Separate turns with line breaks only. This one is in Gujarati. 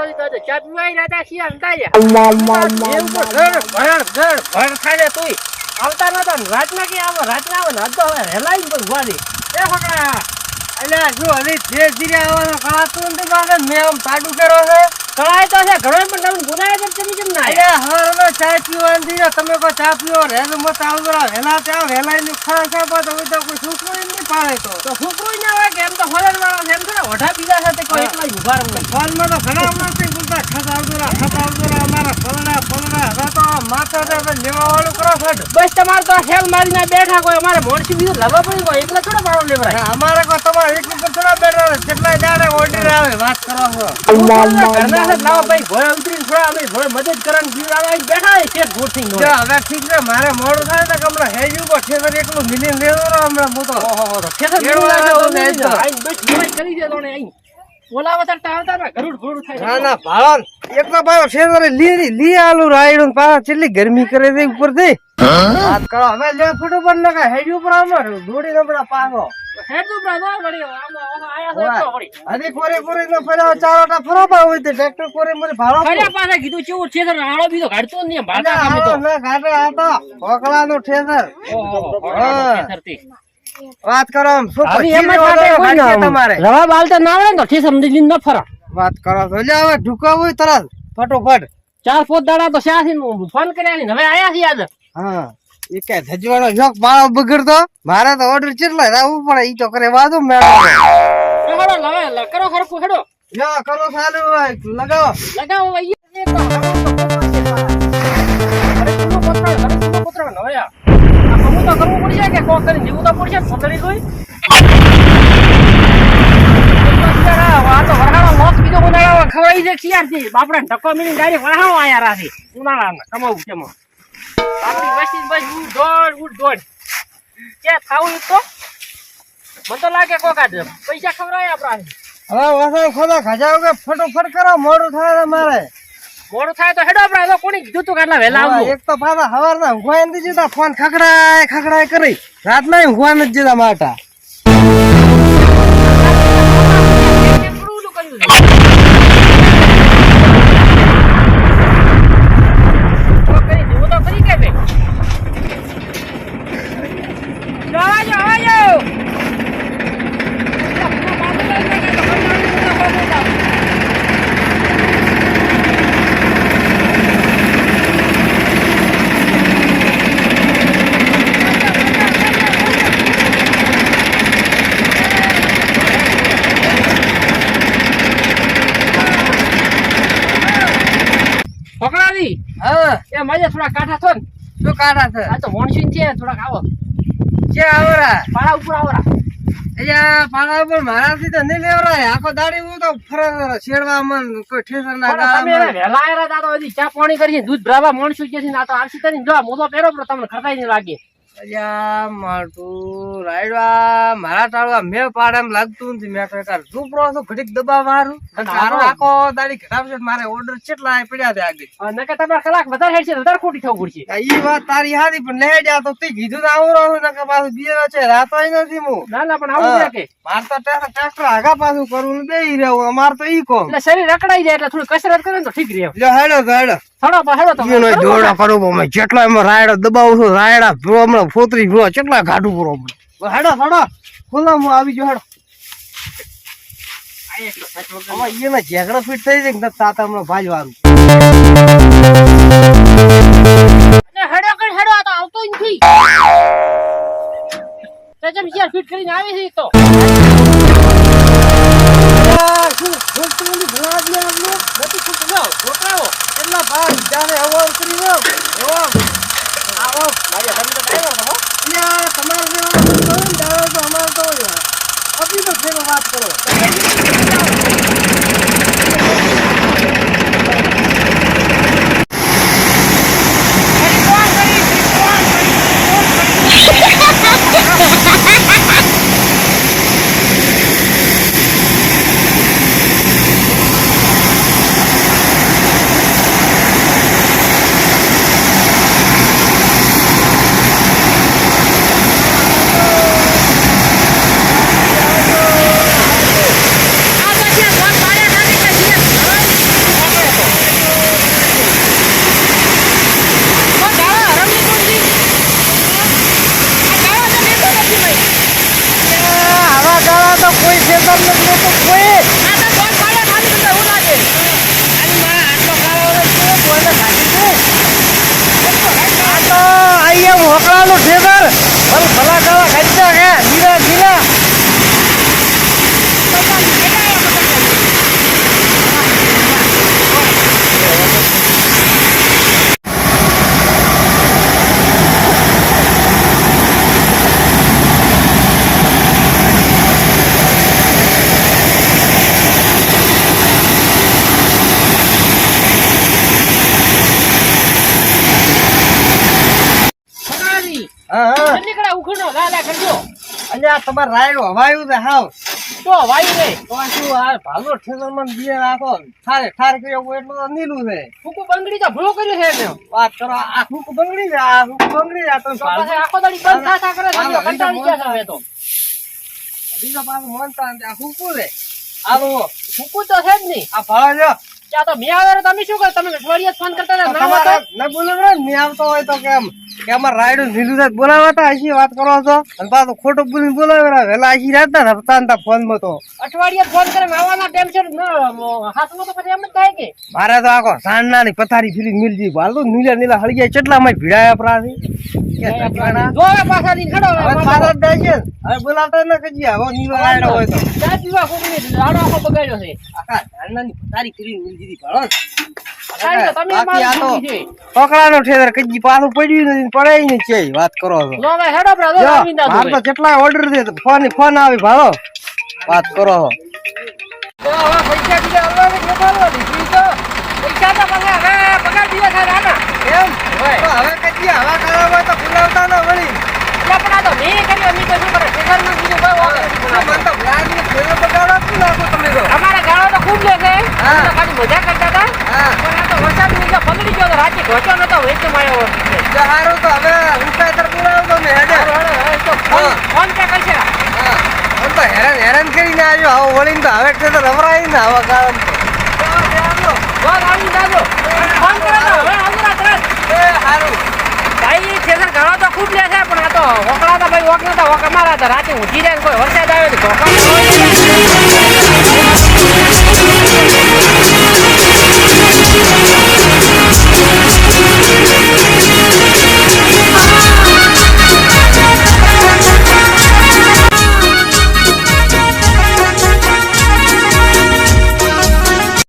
વાળો તો ચા પીવાય રાતા છીએ અંતાયા એમ તો ઘર થાય તું આવતા નતા રાતના કે આવો રાતના આવો ના તો હવે હેલાઈ પણ વાડી એ ફકડા અલ્યા જો હજી ધીરે ધીરે આવવાનો કળાતું નથી બાગે મેં આમ પાડું કરો છે કળાય તો છે ઘણો પણ તમે ગુનાય તો કેમ ના અલ્યા હવારનો ચા પીવાની તમે કો ચા પીવો રેલ મત આવરા હેલા ત્યાં હેલાઈ ની ખા ખા તો કોઈ છોકરો નહીં પાડે તો છોકરો ના હોય કે એમ તો હોલર વાળો છે એમ તો ઓઢા પીધા સાથે કોઈ એટલા ઉભા રહે ફોન માં તો ઘણા માણસો બોલતા ખસાવદરા અમારા ફલડા હવે તો માથા તે લેવા વાળું કરો છો બસ તમાર તો હેલ મારીને બેઠા કોઈ અમારે મોરસી બીજું લાવવા પડી કોઈ એકલા થોડા પાડો લેવરાય અમારે કોઈ તમારે એક ઉપર થોડા બેઠા કેટલા દાડે ઓર્ડર આવે વાત કરો છો ઘરના છે લાવો ભાઈ ભોય ઉતરીને થોડા અમે ભોય મદદ કરન જીવ આવે બેઠા છે ભૂત થઈ નો હવે ઠીક છે મારે મોડું થાય તો કમલા હેજુ કો ઠેસર એકલું મિલી લેવો હમણાં હું તો ઓહો ઠેસર આઈ બસ મોય કરી દે તોને આઈ બોલાવા તરતા આવતા ને ગરુડ થાય ના ભાળન એકલો ભાઈ ઠેસર લી આલુ રાયડું પા કેટલી ગરમી કરે છે ઉપર થી વાત કરો હવે લે ફોટો પર નકા હેજુ ઉપર અમાર દોડી નબળા પાગો હેજુ બ્રાધો વળી આયા છે તો વળી અધી કોરે નો ફેરા ચારોટા ફરોબા હોય તે ટ્રેક્ટર કોરે મને ભાળો ફર્યા પાસે કીધું ચેવું ઠેસર આળો બીજો ગાડતો ન ભાળતા કામે તો ના ગાડે આ તો કોકળાનો ઠેસર ઠેસર થી વાત કરો શું પછી એમ માટે કોઈ ના તમારે રવા બાલતા ના આવે તો ઠેસર મદીન ન ફરા વાત કરો તો લે હવે ઢુકા હોય તરત ફટોફટ 4-5 દાડા તો શાથી ફોન કર્યા ને હવે આયા છે આજ હા એ કે ધજવાળો શોક બાળો બગડતો મારે તો ઓર્ડર કેટલા રાવું પડે ઈ તો કરે વાદો મેળો હેડો લવે કરો ખરખું હેડો યા કરો ચાલુ લગાવો ભાઈ એ તો અરે તું પત્ર નવયા આ તો કરવું પડશે કે કોક કરી જીવું તો પડશે પકડી જોઈ આ તો વરહાળો લોસ બીજો બનાવો ખવાઈ દે ક્યારથી બાપડા ઢકો મિલી ગાડી વરહાળો આયા રાથી ઉનાળાના કમાવું કેમ આપણી વસ્તી બસ ઉડ દોડ કે ખાવું તો મને તો લાગે કોકા દે પૈસા ખવરાય આપડા હવે વાસણ ખોદા ખજાવ કે ફટોફટ કરો મોડું થાય મારે મોડું થાય તો હેડો આપડા તો કોની કીધું તું કેટલા વેલા આવું એક તો પાછા હવારના ઊંઘવા નથી જતા ફોન ખખડાય કરી રાતના ઊંઘવા નથી જતા માટા મજા થોડા કાઠા છો ને શું કાઠા છે આ તો મોનસૂન છે થોડાક આવો છે આવરા પાળા ઉપર આવરા અહીંયા પાળા ઉપર મારાથી તો નહીં લેવરાય આખો દાડી હું તો ફરવા છેડવા મન કોઈ ઠેસર ના ગાળા તમે વેલા આયરા તા તો હજી ચા પાણી કરી દૂધ ભરાવા મોનસૂન છે ના તો આરસી તને જો મોજો પહેરો પણ તમને ખરતાઈ નહીં લાગે અલ્યા મારતું રાયડવા મારા ટાળવા મે પાડેમ લાગતું નથી મે કઈ કર ઝૂપડો છો ઘડીક દબાવ મારું તારો આખો દાડી ખરાબ મારે ઓર્ડર કેટલા પડ્યા છે આગળ નકે તમાર કલાક વધારે હેડ છે વધારે ખોટી થવું પડશે ઈ વાત તારી હારી પણ લઈ જા તો તી કીધું આવું રહું નકે પાછું બીજો છે રાતોય નથી હું ના પણ આવું છે કે માર તો ટ્રેક્ટર આગા પાછું કરવું બેહી રહેવું અમાર તો ઈ કોમ એટલે શરીર રકડાઈ જાય એટલે થોડી કસરત કરે ને તો ઠીક રહે લ્યો હેડો થોડો તો દોડા કરું અમે જેટલા એમાં રાયડા દબાવું છું રાયડા હમણાં ફોતરી ગયો કેટલા ઘાટું પૂરો હેડો ખુલ્લા હું આવી ગયો હેડો એમાં ઝેકડો ફીટ થઈ જાય ને તાત હમણાં ભાજવાનું હેડો તો આવતો નથી ફીટ કરીને આવી છે તો કેટલા ભાઈ જાને હવો ઉતરી ગયો આવો મારી તમે તો ડ્રાઈવર છો તમારે જેવા તો અમારે તો અભી તો ફેરો વાત કરો ઉખડો લાલા કરજો
અને આ તમારે રાયડો હવાયું છે હાવ
તો વાયુ નહીં
તો આ શું આ ભાલો ઠેસરમાં બીએ રાખો ઠાર કર્યો હોય એટલું તો નીલું છે
ફૂકુ બંગડી તો ભૂલો કર્યો છે એને
વાત કરો આ ફૂક બંગડી છે આ ફૂક બંગડી આ તો
તો પછી આખો દાડી બંધ થાતા કરે છે કંટાળી ગયા છે હવે તો
હજી તો પાછું મોનતા આ ફૂકું છે આવો
ફૂકુ તો છે જ નહીં
આ ભાળો જો
ત્યાં તો મેં આવે તમે શું કરો તમે અઠવાડિયે ફોન કરતા હતા ના
તમારે
આવતા?
ન બોલો ને નહીં આવતો હોય તો કેમ કે અમારે રાયડું નીલું છે બોલાવતા હજી વાત કરો છો અને પાછું ખોટું બોલીને બોલાવે વેલા હજી રહેતા ને હતા ફોનમાં તો
અઠવાડિયે ફોન કરીને આવવાના ટેન્શન હાથમાં તો પછી એમ જ થાય કે
મારે તો આખો સાંજના ની પથારી ફીરી મિલજી હાલતું નીલા નીલા હળગ્યા કેટલા માં ભીડાયા પરાથી
જો હવે પાછા દી ખડો
હવે પાછા જ જાય છે હવે બોલાવતા ન કજી હવે નીલો રાયડો હોય તો
ચા પીવા કોકની આડો આખો બગાડ્યો છે
આખા સાંજના ની પથારી ફીરી મિલજી ભાળો
સારી તો તમે
બાકી આ તો
મારું છે
પકડાનો ઠેર કજી પાછું પડ્યું નથી પડે ને છે વાત કરો છો
નો હવે હેડો બ્રા જો
જો,
આવીને દાદુ
મારે તો કેટલા ઓર્ડર છે ફોન આવી ભાળો વાત કરો છો
તો હવે પૈસા બીજા આવવાની કે બોલવાની ઈ તો પૈસા તો પછી હવે પગાર દિવસ આ રાના
એમ
હોય.
તો હવે કજી હવા કરવા હોય તો બોલાવતા ન વળી
એટલે પણ આ તો મેં કર્યો મેં તો શું કરે શેખરનું બીજું કોઈ વાંક નથી
મને
બનાવ્યો.
તો લાગી ફેરો બગાડો શું લાગો તમે તો
અમારા ગાળો તો ખૂબ લે છે
હા.
અમે તો ખાલી મજા કરતા હતા
હા
પણ આ તો વરસાદ નીચે પગડી ગયો તો રાતે ઘોચો નતો વેચે માર્યો છે
જો હારું તો હવે ઉપાયતર બોલાવતો ને હેડે
હવે તો ફોન પે કરશે
હા હું તો હેરાન કરીને આવ્યો હવે વળીને તો હવે તો રવરાય ને હવે કારણ તો
વાત આવી જાજો ફોન કરે તો હવે આવરા તરત
એ હારું
ભાઈ છેસર ગાળો તો ખૂબ લે છે પણ આ તો વકડા તો ભાઈ વક નતા વક અમારા હતા રાતે ઊંઘી જાય ને કોઈ વરસાદ આવે તો ધોકા